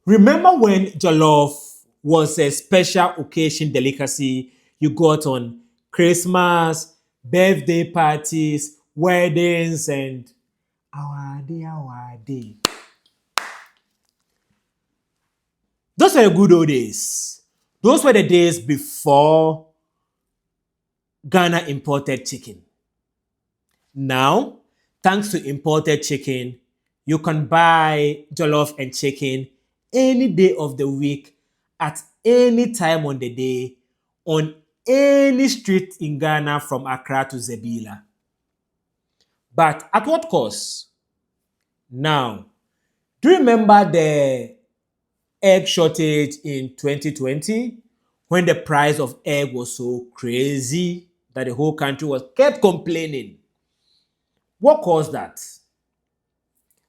Remember when jollof was a special occasion delicacy you got on Christmas, birthday parties, weddings, and our day, our day. Those were the good old days. Those were the days before Ghana imported chicken. Now, thanks to imported chicken, you can buy jollof and chicken any day of the week, at any time on the day, on any street in Ghana from Accra to Zebilla. But at what cost? Now, do you remember the egg shortage in 2020 when the price of egg was so crazy that the whole country was kept complaining? What caused that?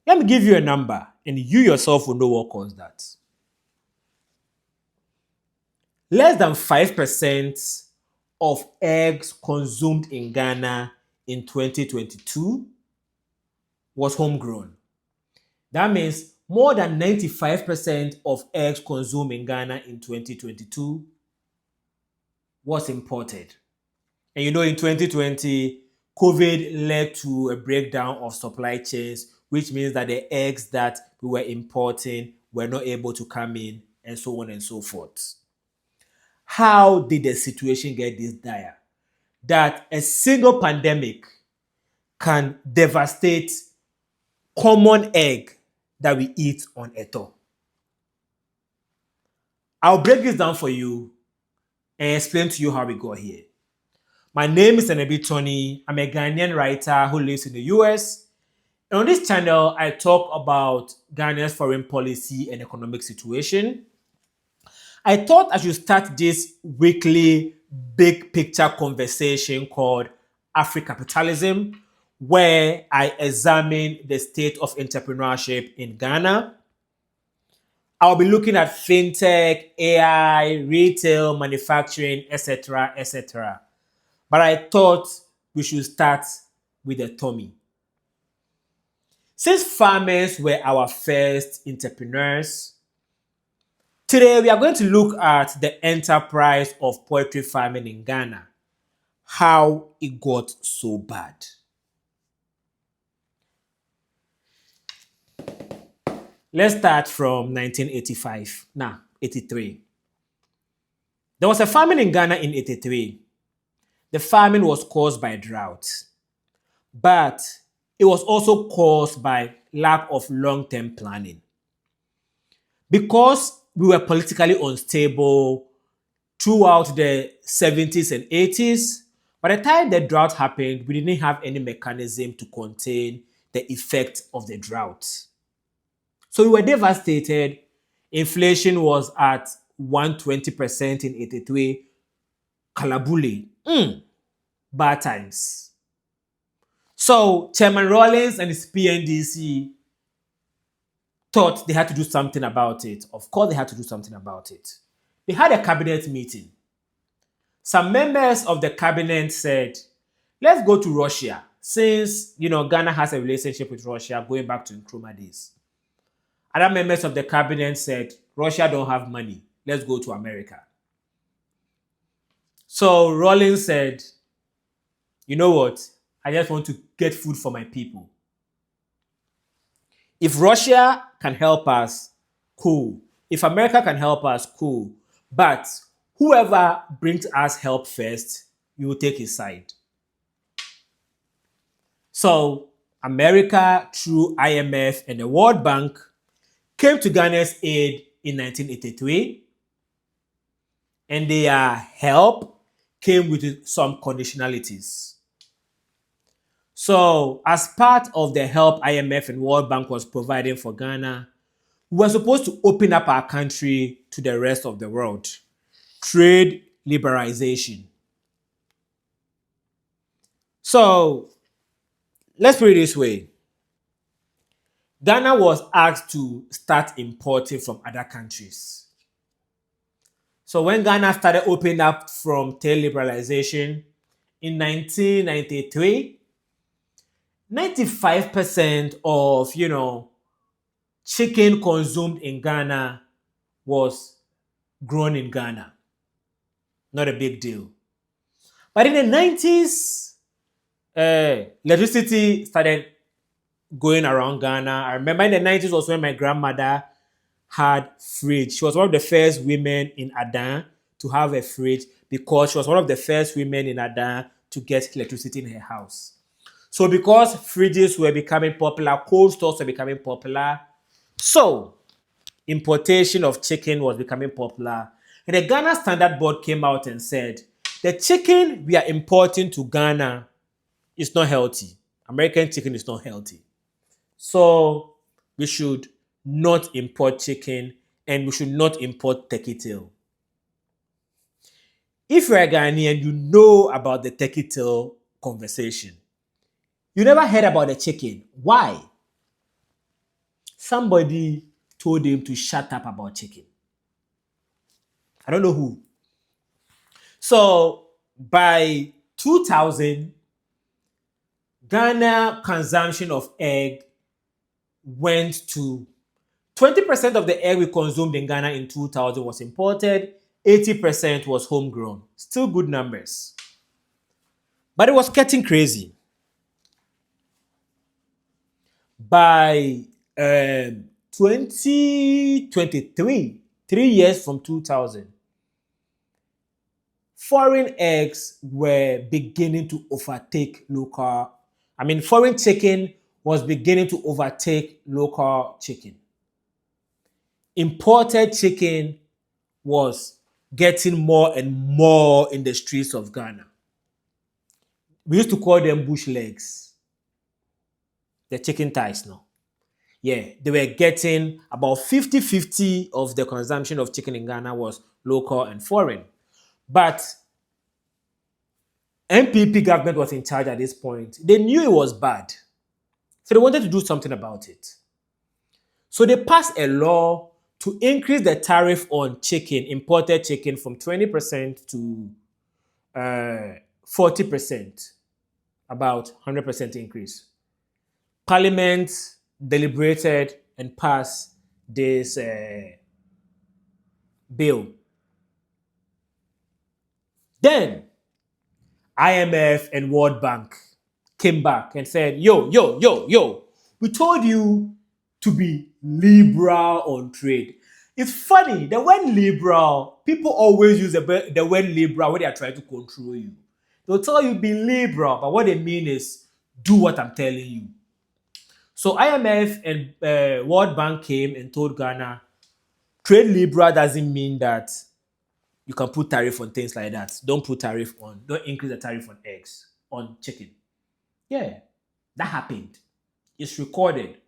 Let me give you a number and you yourself will know what caused that. Less than 5% of eggs consumed in Ghana in 2022 was homegrown. That means more than 95% of eggs consumed in Ghana in 2022 was imported. And you know, in 2020, COVID led to a breakdown of supply chains, which means that the eggs that we were importing were not able to come in, and so on and so forth. How did the situation get this dire? That a single pandemic can devastate common egg that we eat on Eto. I'll break this down for you and explain to you how we got here. My name is Enebi Tony. I'm a Ghanaian writer who lives in the US. And on this channel, I talk about Ghana's foreign policy and economic situation. I thought I should start this weekly big picture conversation called AfriCapitalism, where I examine the state of entrepreneurship in Ghana. I'll be looking at fintech, AI, retail, manufacturing, etc., etc. But I thought we should start with the tummy. Since farmers were our first entrepreneurs, today we are going to look at the enterprise of poultry farming in Ghana, how it got so bad. Let's start from 1985. 83. There was a famine in Ghana in 83. The famine was caused by drought, but it was also caused by lack of long-term planning. Because we were politically unstable throughout the 70s and 80s, by the time the drought happened, we didn't have any mechanism to contain the effect of the drought. So we were devastated. Inflation was at 120% in 83. Kalabuli. Bad times. So Chairman Rawlings and his PNDC thought they had to do something about it. Of course, they had to do something about it. They had a cabinet meeting. Some members of the cabinet said, let's go to Russia, since Ghana has a relationship with Russia going back to Nkrumah days. Other members of the cabinet said, Russia don't have money. Let's go to America. So Rawlings said, you know what? I just want to get food for my people. If Russia can help us, cool. If America can help us, cool. But whoever brings us help first, we will take his side. So America, through IMF and the World Bank, came to Ghana's aid in 1983, and their help came with some conditionalities. So, as part of the help IMF and World Bank was providing for Ghana, we were supposed to open up our country to the rest of the world. Trade liberalization. So, let's put it this way. Ghana was asked to start importing from other countries. So when Ghana started opening up from trade liberalization in 1993, 95% of, chicken consumed in Ghana was grown in Ghana. Not a big deal. But in the 90s, electricity started going around Ghana. I remember in the 90s was when my grandmother had fridge. She was one of the first women in Adan to have a fridge because she was one of the first women in Adan to get electricity in her house. So because fridges were becoming popular, cold stores were becoming popular, so importation of chicken was becoming popular. And the Ghana Standard Board came out and said, the chicken we are importing to Ghana is not healthy. American chicken is not healthy. So we should not import chicken and we should not import turkey tail. If you're a Ghanaian, you know about the turkey tail conversation. You never heard about the chicken. Why? Somebody told him to shut up about chicken. I don't know who. So by 2000, Ghana consumption of egg went to 20% of the egg we consumed in Ghana in 2000 was imported, 80% was homegrown. Still good numbers. But it was getting crazy. By 2023, 3 years from 2000, foreign eggs were beginning to overtake local. Foreign chicken was beginning to overtake local chicken. Imported chicken was getting more and more in the streets of Ghana. We used to call them bush legs. The chicken thighs now. Yeah, they were getting about 50-50 of the consumption of chicken in Ghana was local and foreign. But NPP government was in charge at this point. They knew it was bad. So they wanted to do something about it. So they passed a law to increase the tariff on chicken, imported chicken, from 20% to 40%, about 100% increase. Parliament deliberated and passed this bill. Then IMF and World Bank came back and said, yo, we told you to be liberal on trade. It's funny, the word liberal, people always use the word liberal when they are trying to control you. They'll tell you be liberal, but what they mean is do what I'm telling you. So IMF and World Bank came and told Ghana, trade liberal doesn't mean that you can put tariff on things like that. Don't increase the tariff on eggs, on chicken. Yeah, that happened. It's recorded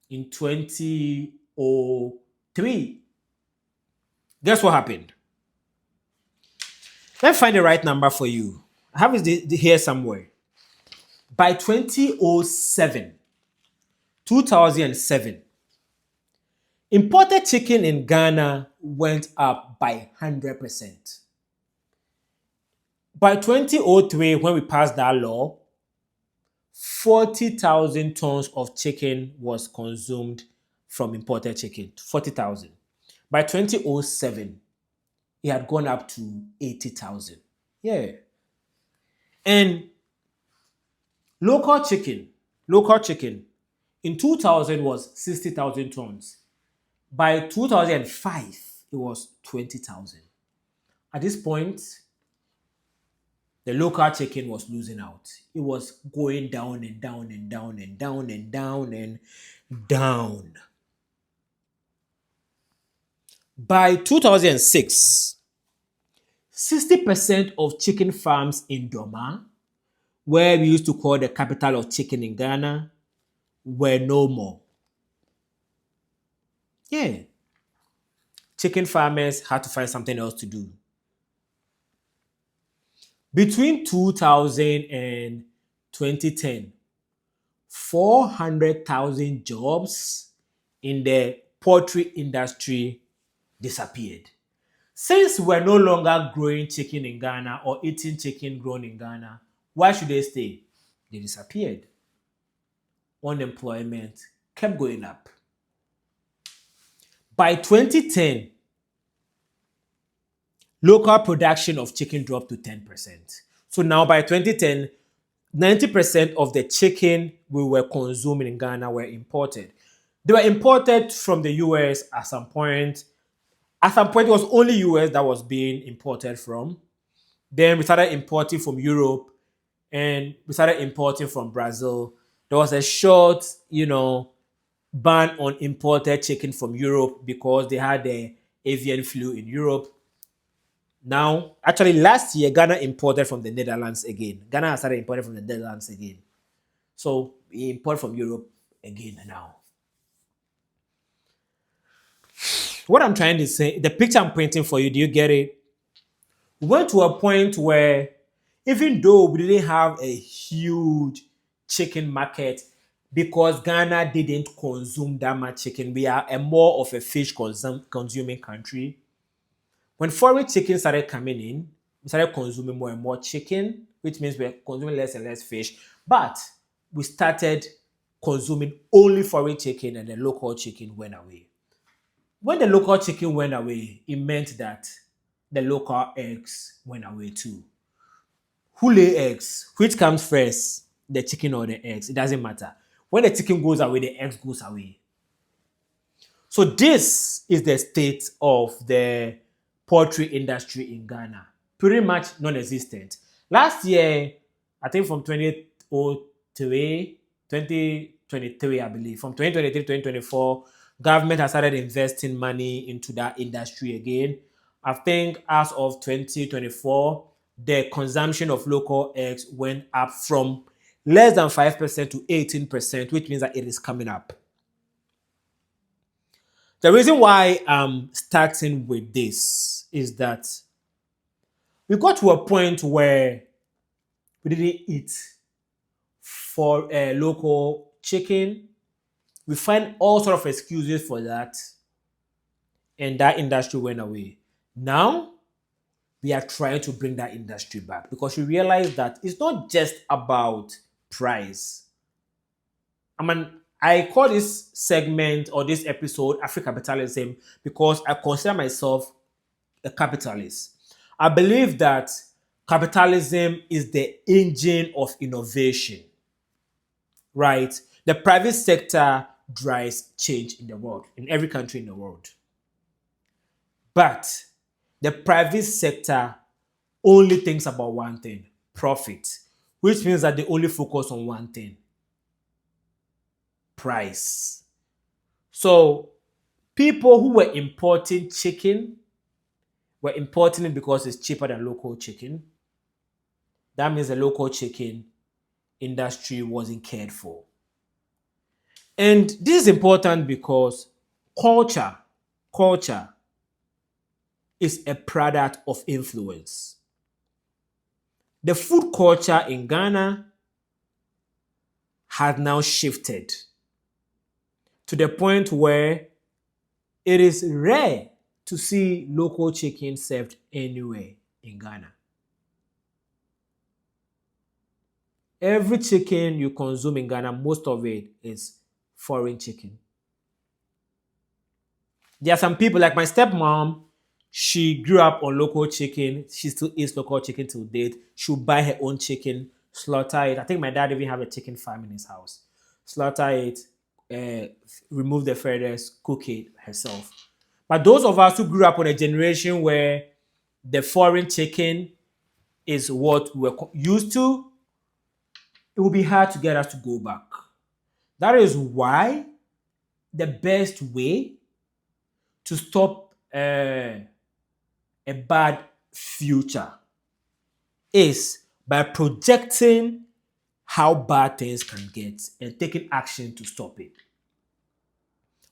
in 2003. Guess what happened? Let me find the right number for you. I have it here somewhere. By 2007, imported chicken in Ghana went up by 100%. By 2003, when we passed that law, 40,000 tons of chicken was consumed from imported chicken. 40,000. By 2007, it had gone up to 80,000. Yeah. And local chicken in 2000 was 60,000 tons. By 2005, it was 20,000. At this point, the local chicken was losing out. It was going down and down and down and down and down and down. By 2006, 60% of chicken farms in Doma, where we used to call the capital of chicken in Ghana, were no more. Yeah. Chicken farmers had to find something else to do. Between 2000 and 2010, 400,000 jobs in the poultry industry disappeared. Since we're no longer growing chicken in Ghana or eating chicken grown in Ghana, why should they stay? They disappeared. Unemployment kept going up. By 2010, local production of chicken dropped to 10%. So now by 2010, 90% of the chicken we were consuming in Ghana were imported. They were imported from the US at some point. At some point, it was only US that was being imported from. Then we started importing from Europe and we started importing from Brazil. There was a short, ban on imported chicken from Europe because they had the avian flu in Europe. Now, actually, last year, Ghana imported from the Netherlands again. Ghana has started importing from the Netherlands again. So we import from Europe again now. What I'm trying to say, the picture I'm painting for you, do you get it? We went to a point where even though we didn't have a huge chicken market because Ghana didn't consume that much chicken, we are a more of a fish consuming country. When foreign chicken started coming in, we started consuming more and more chicken, which means we're consuming less and less fish. But we started consuming only foreign chicken and the local chicken went away. When the local chicken went away, it meant that the local eggs went away too. Who lay eggs? Which comes first, the chicken or the eggs? It doesn't matter. When the chicken goes away, the eggs goes away. So this is the state of the poultry industry in Ghana. Pretty much non-existent. Last year, I think from 2023, I believe, from 2023 to 2024, government has started investing money into that industry again. I think as of 2024, the consumption of local eggs went up from less than 5% to 18%, which means that it is coming up. The reason why I'm starting with this is that we got to a point where we didn't eat for local chicken. We find all sort of excuses for that, and that industry went away. Now, we are trying to bring that industry back because we realize that it's not just about price. I call this segment or this episode AfriCapitalism because I consider myself a capitalist. I believe that capitalism is the engine of innovation, right? The private sector drives change in the world, in every country in the world. But the private sector only thinks about one thing, profit, which means that they only focus on one thing, price. So people who were importing chicken were importing it because it's cheaper than local chicken. That means the local chicken industry wasn't cared for. And this is important because culture is a product of influence. The food culture in Ghana has now shifted to the point where it is rare to see local chicken served anywhere in Ghana. Every chicken you consume in Ghana, most of it is foreign chicken. There are some people like my stepmom, she grew up on local chicken. She still eats local chicken till date. She'll buy her own chicken, slaughter it. I think my dad even have a chicken farm in his house. Slaughter it, remove the feathers, cook it herself. But those of us who grew up on a generation where the foreign chicken is what we're used to, it will be hard to get us to go back. That is why the best way to stop a bad future is by projecting how bad things can get and taking action to stop it.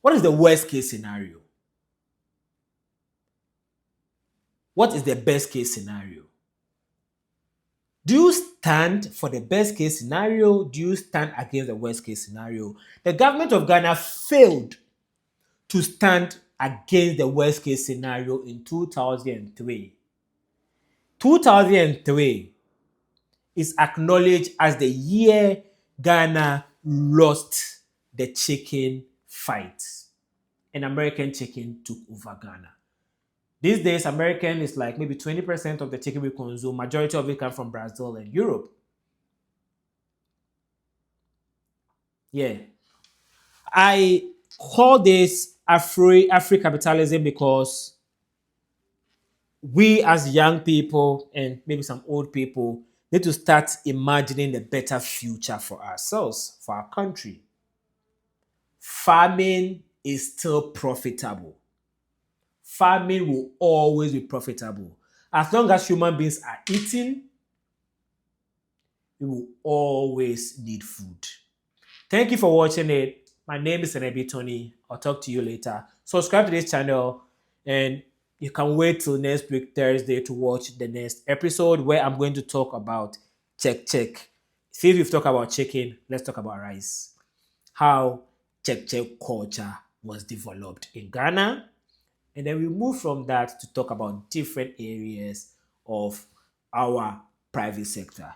What is the worst case scenario? What is the best case scenario? Do you stand for the best case scenario? Do you stand against the worst case scenario? The government of Ghana failed to stand against the worst case scenario in 2003. 2003 is acknowledged as the year Ghana lost the chicken fight and American chicken took over Ghana. These days, American is like maybe 20% of the chicken we consume. Majority of it comes from Brazil and Europe. Yeah. I call this Afri-capitalism because we as young people and maybe some old people need to start imagining a better future for ourselves, for our country. Farming is still profitable. Farming will always be profitable. As long as human beings are eating, we will always need food. Thank you for watching it. My name is Enebi Tony. I'll talk to you later. Subscribe to this channel and you can wait till next week, Thursday, to watch the next episode where I'm going to talk about check. Since we've talked about chicken, let's talk about rice. How check culture was developed in Ghana. And then we move from that to talk about different areas of our private sector.